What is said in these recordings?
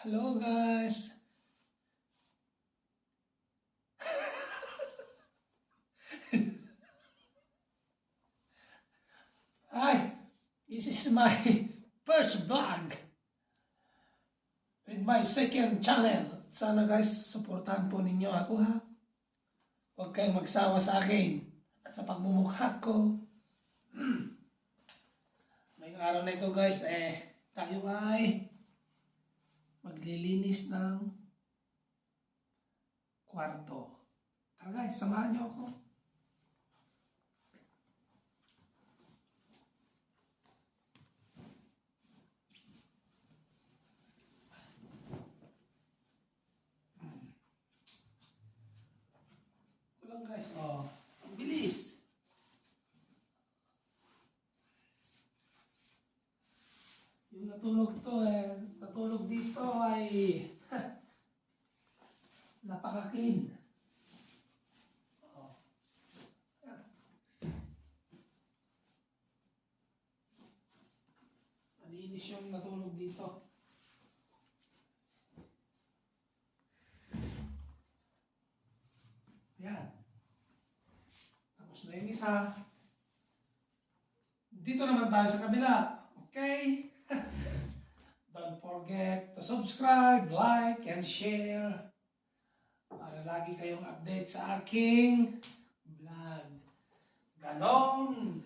Hello guys. Hi. This is my first vlog with my second channel. Sana guys, supportahan po ninyo ako ha. Huwag kayong magsawa sa akin at sa pagmumukha ko. Ngayong araw na ito guys, tayo ay maglilinis ng kwarto. Tara guys, samahan niyo ako. Ito lang guys, ang bilis. Yung natulog dito ay napaka-clean. Malinis yung natulog dito. Ayan. Tapos na yung isa. Dito naman tayo sa kabila. Okay? Don't forget to subscribe, like, and share para lagi kayong update sa aking vlog. Ganon!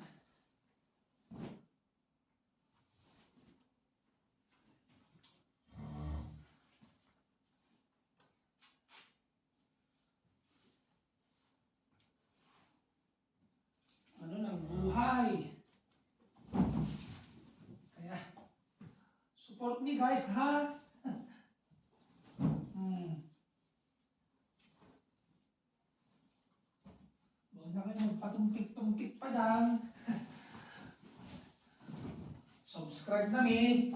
Ano ng buhay? Kaya, support me guys, ha? Huwag na kayo magpatumpik-tumpik pa dyan. Subscribe na me.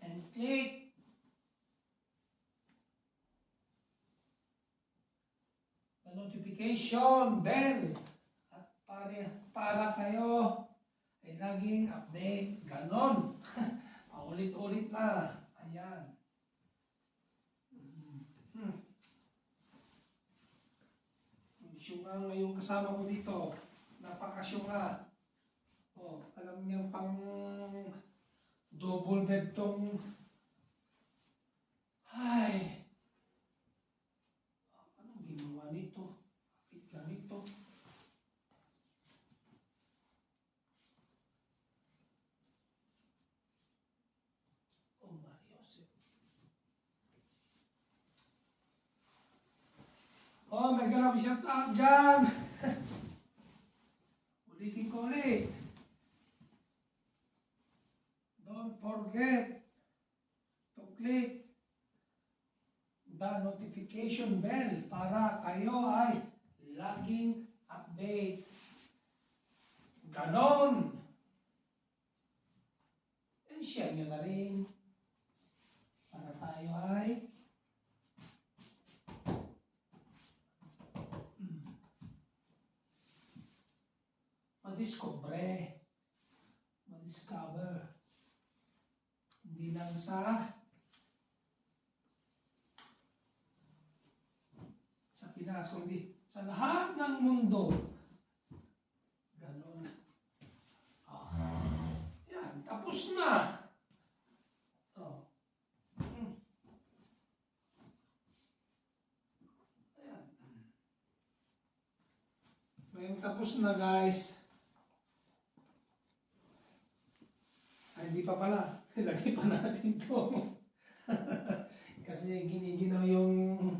And click the notification bell. At para kayo ay laging update. Ganon. Paulit-ulit na. Ayan. Syunga ngayong kasama ko dito. Napakasyunga. Alam niyo pang double bed tong. Ay. Anong ginawa nito? Bakit ganito? Oh, Mariosep. Oh, may ganap shout out dyan. Ulitin ko ulit. Don't forget to click the notification bell para kayo ay laging update. Ganon! And share nyo na rin para tayo ay madiscover. Hindi lang sa Pinas, kundi sa lahat ng mundo. Ganon. Yan, tapos na. Ayan. Ngayon tapos na guys. Ay, hindi pa pala. Lagay pa natin to. Kasi giniginaw yung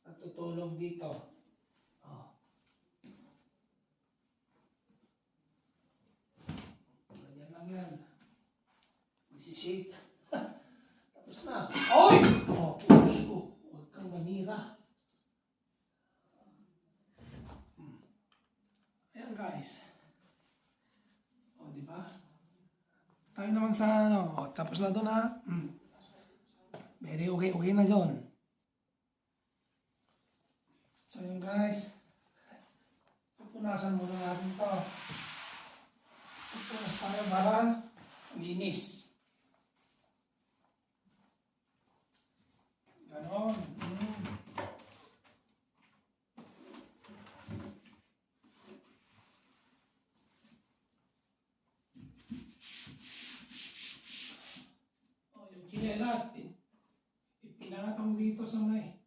natutulog dito. Ganyan lang yan. Magsishake. Tapos na. Oy! Pulos ko. Huwag kang manira. Ayan guys. Diba? Tayo naman sa tapos na doon ha. Very okay na doon. So yun guys, pupunasan muna natin to. Pupunas tayo para linis. Ganon. Oh, yung chinelas, ipinatong dito sa may.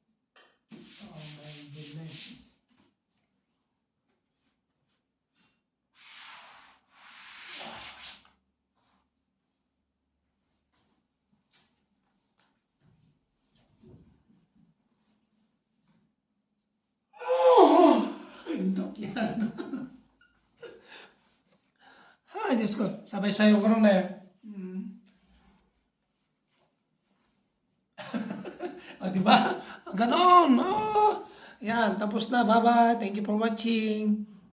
Oh my goodness. Oh! Indok yan. Ay, Diyos ko. Sabay sayo ko rin na yun. O, diba? Ganon. Oh. Yan, tapos na. Bye-bye. Thank you for watching.